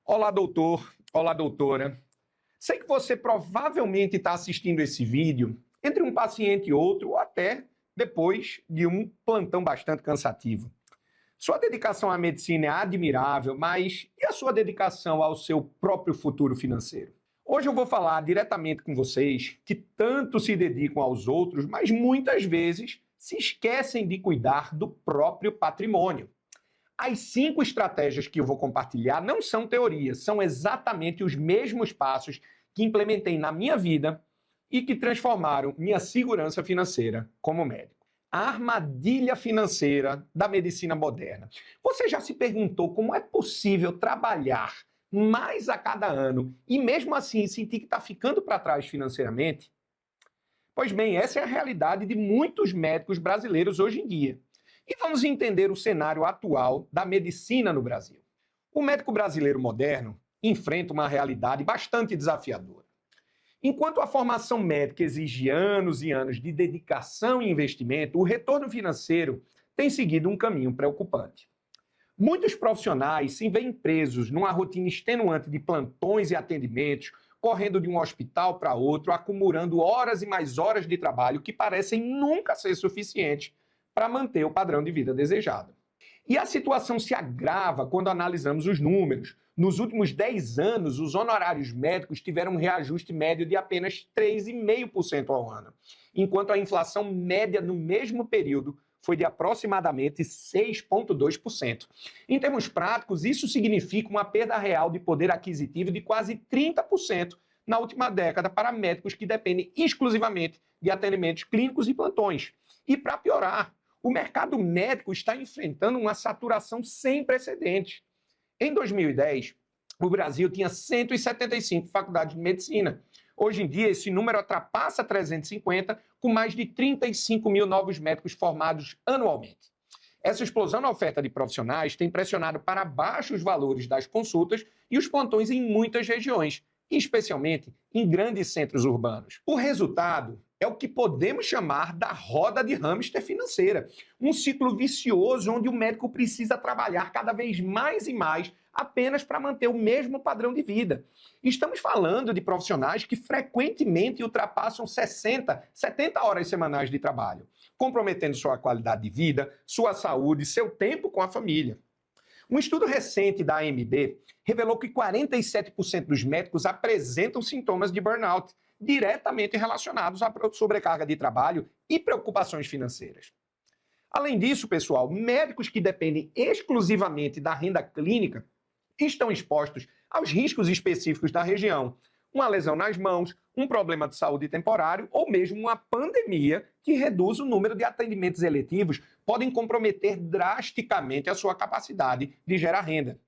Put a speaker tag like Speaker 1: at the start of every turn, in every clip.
Speaker 1: Olá, doutor. Olá, doutora. Sei que você provavelmente está assistindo esse vídeo entre um paciente e outro, ou até depois de um plantão bastante cansativo. Sua dedicação à medicina é admirável, mas e a sua dedicação ao seu próprio futuro financeiro? Hoje eu vou falar diretamente com vocês que tanto se dedicam aos outros, mas muitas vezes se esquecem de cuidar do próprio patrimônio. As 5 estratégias que eu vou compartilhar não são teorias, são exatamente os mesmos passos que implementei na minha vida e que transformaram minha segurança financeira como médico. A armadilha financeira da medicina moderna. Você já se perguntou como é possível trabalhar mais a cada ano e mesmo assim sentir que está ficando para trás financeiramente? Pois bem, essa é a realidade de muitos médicos brasileiros hoje em dia. E vamos entender o cenário atual da medicina no Brasil. O médico brasileiro moderno enfrenta uma realidade bastante desafiadora. Enquanto a formação médica exige anos e anos de dedicação e investimento, o retorno financeiro tem seguido um caminho preocupante. Muitos profissionais se veem presos numa rotina extenuante de plantões e atendimentos, correndo de um hospital para outro, acumulando horas e mais horas de trabalho que parecem nunca ser suficientes para manter o padrão de vida desejado. E a situação se agrava quando analisamos os números. Nos últimos 10 anos, os honorários médicos tiveram um reajuste médio de apenas 3,5% ao ano, enquanto a inflação média no mesmo período foi de aproximadamente 6,2%. Em termos práticos, isso significa uma perda real de poder aquisitivo de quase 30% na última década para médicos que dependem exclusivamente de atendimentos clínicos e plantões. E para piorar, o mercado médico está enfrentando uma saturação sem precedentes. Em 2010, o Brasil tinha 175 faculdades de medicina. Hoje em dia, esse número ultrapassa 350, com mais de 35 mil novos médicos formados anualmente. Essa explosão na oferta de profissionais tem pressionado para baixo os valores das consultas e os plantões em muitas regiões, especialmente em grandes centros urbanos. O resultado é o que podemos chamar da roda de hamster financeira, um ciclo vicioso onde o médico precisa trabalhar cada vez mais e mais apenas para manter o mesmo padrão de vida. Estamos falando de profissionais que frequentemente ultrapassam 60, 70 horas semanais de trabalho, comprometendo sua qualidade de vida, sua saúde, seu tempo com a família. Um estudo recente da AMB revelou que 47% dos médicos apresentam sintomas de burnout, diretamente relacionados à sobrecarga de trabalho e preocupações financeiras. Além disso, pessoal, médicos que dependem exclusivamente da renda clínica estão expostos aos riscos específicos da região. Uma lesão nas mãos, um problema de saúde temporário ou mesmo uma pandemia que reduz o número de atendimentos eletivos podem comprometer drasticamente a sua capacidade de gerar renda.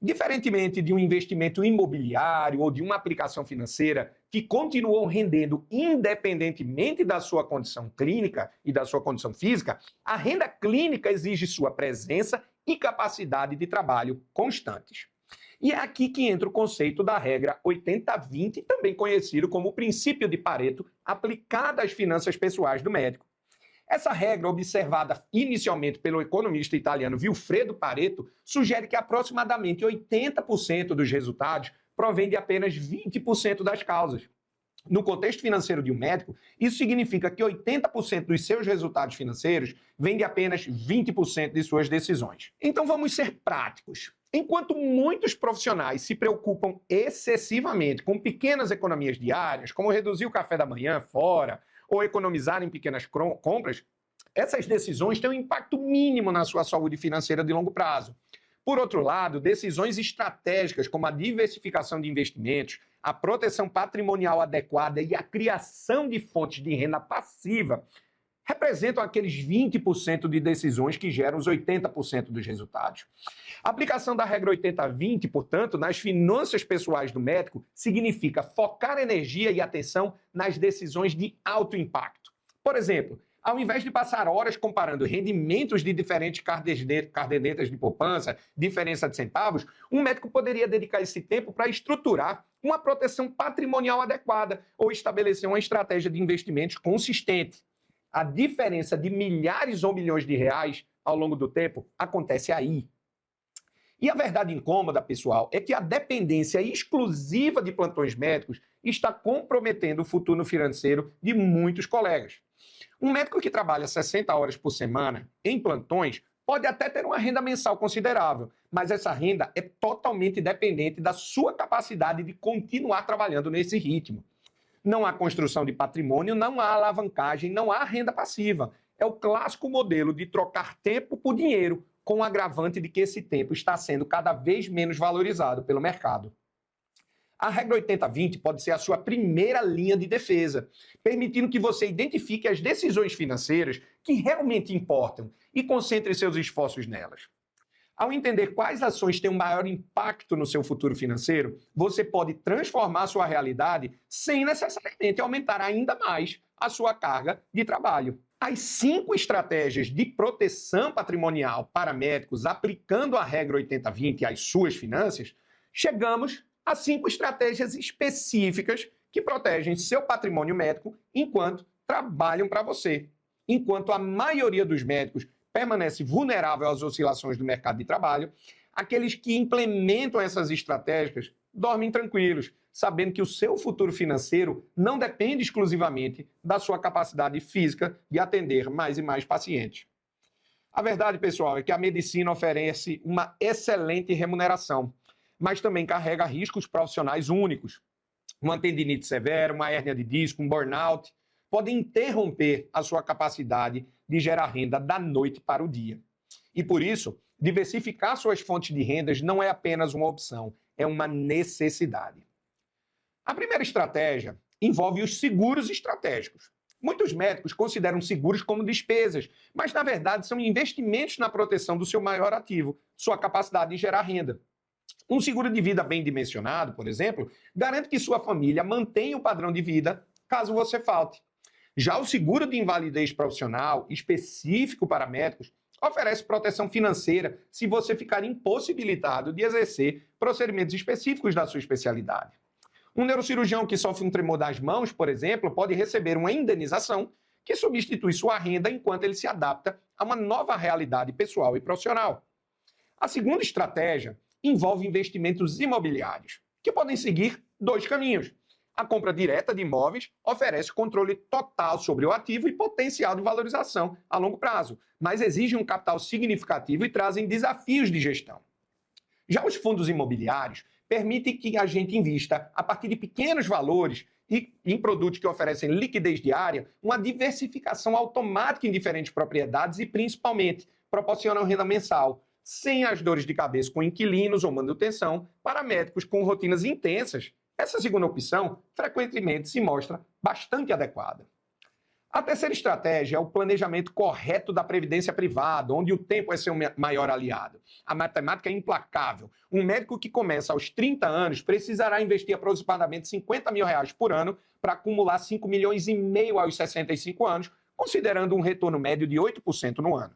Speaker 1: Diferentemente de um investimento imobiliário ou de uma aplicação financeira que continuam rendendo independentemente da sua condição clínica e da sua condição física, a renda clínica exige sua presença e capacidade de trabalho constantes. E é aqui que entra o conceito da regra 80-20, também conhecido como o princípio de Pareto, aplicada às finanças pessoais do médico. Essa regra, observada inicialmente pelo economista italiano Vilfredo Pareto, sugere que aproximadamente 80% dos resultados provém de apenas 20% das causas. No contexto financeiro de um médico, isso significa que 80% dos seus resultados financeiros vêm de apenas 20% de suas decisões. Então vamos ser práticos. Enquanto muitos profissionais se preocupam excessivamente com pequenas economias diárias, como reduzir o café da manhã fora, ou economizar em pequenas compras, essas decisões têm um impacto mínimo na sua saúde financeira de longo prazo. Por outro lado, decisões estratégicas como a diversificação de investimentos, a proteção patrimonial adequada e a criação de fontes de renda passiva representam aqueles 20% de decisões que geram os 80% dos resultados. A aplicação da regra 80-20, portanto, nas finanças pessoais do médico, significa focar energia e atenção nas decisões de alto impacto. Por exemplo, ao invés de passar horas comparando rendimentos de diferentes cadernetas de poupança, diferença de centavos, um médico poderia dedicar esse tempo para estruturar uma proteção patrimonial adequada ou estabelecer uma estratégia de investimentos consistente. A diferença de milhares ou milhões de reais ao longo do tempo acontece aí. E a verdade incômoda, pessoal, é que a dependência exclusiva de plantões médicos está comprometendo o futuro financeiro de muitos colegas. Um médico que trabalha 60 horas por semana em plantões pode até ter uma renda mensal considerável, mas essa renda é totalmente dependente da sua capacidade de continuar trabalhando nesse ritmo. Não há construção de patrimônio, não há alavancagem, não há renda passiva. É o clássico modelo de trocar tempo por dinheiro, com o agravante de que esse tempo está sendo cada vez menos valorizado pelo mercado. A regra 80-20 pode ser a sua primeira linha de defesa, permitindo que você identifique as decisões financeiras que realmente importam e concentre seus esforços nelas. Ao entender quais ações têm um maior impacto no seu futuro financeiro, você pode transformar sua realidade sem necessariamente aumentar ainda mais a sua carga de trabalho. As 5 estratégias de proteção patrimonial para médicos aplicando a regra 80-20 às suas finanças, chegamos a 5 estratégias específicas que protegem seu patrimônio médico enquanto trabalham para você. Enquanto a maioria dos médicos permanece vulnerável às oscilações do mercado de trabalho, aqueles que implementam essas estratégias dormem tranquilos, sabendo que o seu futuro financeiro não depende exclusivamente da sua capacidade física de atender mais e mais pacientes. A verdade, pessoal, é que a medicina oferece uma excelente remuneração, mas também carrega riscos profissionais únicos. Uma tendinite severa, uma hérnia de disco, um burnout, podem interromper a sua capacidade de gerar renda da noite para o dia. E por isso, diversificar suas fontes de rendas não é apenas uma opção, é uma necessidade. A primeira estratégia envolve os seguros estratégicos. Muitos médicos consideram seguros como despesas, mas na verdade são investimentos na proteção do seu maior ativo, sua capacidade de gerar renda. Um seguro de vida bem dimensionado, por exemplo, garante que sua família mantenha o padrão de vida caso você falte. Já o seguro de invalidez profissional, específico para médicos, oferece proteção financeira se você ficar impossibilitado de exercer procedimentos específicos da sua especialidade. Um neurocirurgião que sofre um tremor das mãos, por exemplo, pode receber uma indenização que substitui sua renda enquanto ele se adapta a uma nova realidade pessoal e profissional. A segunda estratégia envolve investimentos imobiliários, que podem seguir 2 caminhos. A compra direta de imóveis oferece controle total sobre o ativo e potencial de valorização a longo prazo, mas exigem um capital significativo e trazem desafios de gestão. Já os fundos imobiliários permitem que a gente invista, a partir de pequenos valores e em produtos que oferecem liquidez diária, uma diversificação automática em diferentes propriedades e, principalmente, proporcionam renda mensal, sem as dores de cabeça com inquilinos ou manutenção para médicos com rotinas intensas. Essa segunda opção frequentemente se mostra bastante adequada. A terceira estratégia é o planejamento correto da previdência privada, onde o tempo é seu maior aliado. A matemática é implacável. Um médico que começa aos 30 anos precisará investir aproximadamente R$50 mil por ano para acumular 5,5 milhões aos 65 anos, considerando um retorno médio de 8% no ano.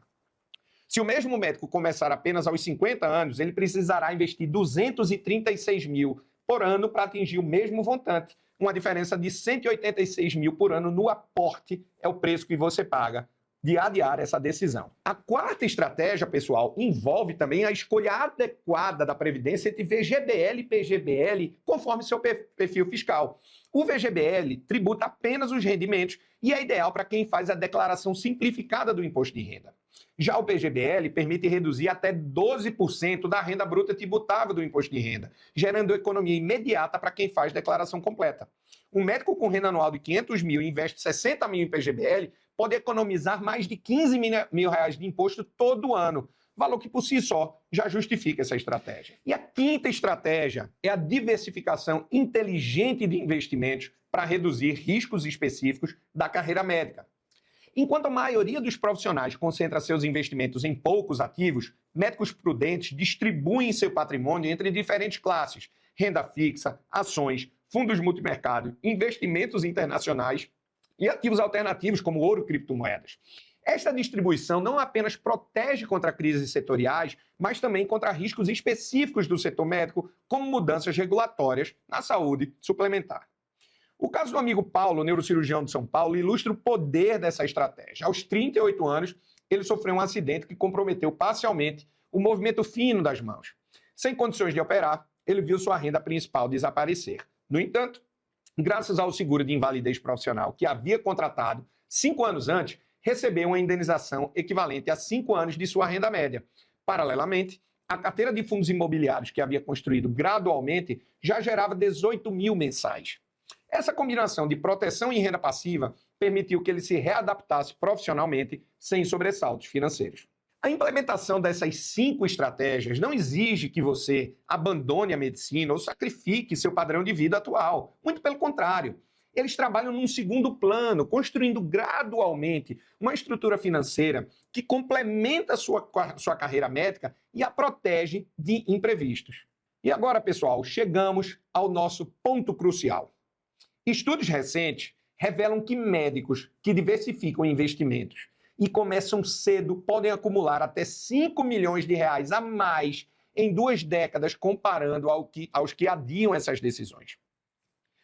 Speaker 1: Se o mesmo médico começar apenas aos 50 anos, ele precisará investir 236 mil por ano para atingir o mesmo montante. Uma diferença de 186 mil por ano no aporte é o preço que você paga de adiar essa decisão. A quarta estratégia, pessoal, envolve também a escolha adequada da previdência entre VGBL e PGBL, conforme seu perfil fiscal. O VGBL tributa apenas os rendimentos e é ideal para quem faz a declaração simplificada do imposto de renda. Já o PGBL permite reduzir até 12% da renda bruta tributável do imposto de renda, gerando economia imediata para quem faz declaração completa. Um médico com renda anual de 500 mil e investe 60 mil em PGBL pode economizar mais de 15 mil reais de imposto todo ano, valor que por si só já justifica essa estratégia. E a quinta estratégia é a diversificação inteligente de investimentos para reduzir riscos específicos da carreira médica. Enquanto a maioria dos profissionais concentra seus investimentos em poucos ativos, médicos prudentes distribuem seu patrimônio entre diferentes classes: renda fixa, ações, fundos multimercado, investimentos internacionais e ativos alternativos como ouro e criptomoedas. Esta distribuição não apenas protege contra crises setoriais, mas também contra riscos específicos do setor médico, como mudanças regulatórias na saúde suplementar. O caso do amigo Paulo, neurocirurgião de São Paulo, ilustra o poder dessa estratégia. Aos 38 anos, ele sofreu um acidente que comprometeu parcialmente o movimento fino das mãos. Sem condições de operar, ele viu sua renda principal desaparecer. No entanto, graças ao seguro de invalidez profissional que havia contratado 5 anos antes, recebeu uma indenização equivalente a 5 anos de sua renda média. Paralelamente, a carteira de fundos imobiliários que havia construído gradualmente já gerava 18 mil mensais. Essa combinação de proteção e renda passiva permitiu que ele se readaptasse profissionalmente sem sobressaltos financeiros. A implementação dessas 5 estratégias não exige que você abandone a medicina ou sacrifique seu padrão de vida atual. Muito pelo contrário. Eles trabalham num segundo plano, construindo gradualmente uma estrutura financeira que complementa a sua carreira médica e a protege de imprevistos. E agora, pessoal, chegamos ao nosso ponto crucial. Estudos recentes revelam que médicos que diversificam investimentos e começam cedo podem acumular até 5 milhões de reais a mais em 2 décadas, comparando aos que adiam essas decisões.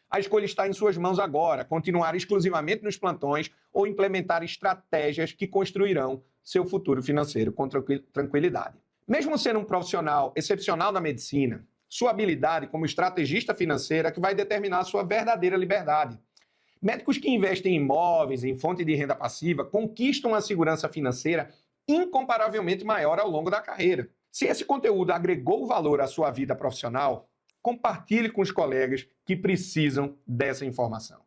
Speaker 1: A escolha está em suas mãos agora, continuar exclusivamente nos plantões ou implementar estratégias que construirão seu futuro financeiro com tranquilidade. Mesmo sendo um profissional excepcional na medicina, sua habilidade como estrategista financeira é que vai determinar a sua verdadeira liberdade. Médicos que investem em imóveis, em fonte de renda passiva, conquistam uma segurança financeira incomparavelmente maior ao longo da carreira. Se esse conteúdo agregou valor à sua vida profissional, compartilhe com os colegas que precisam dessa informação.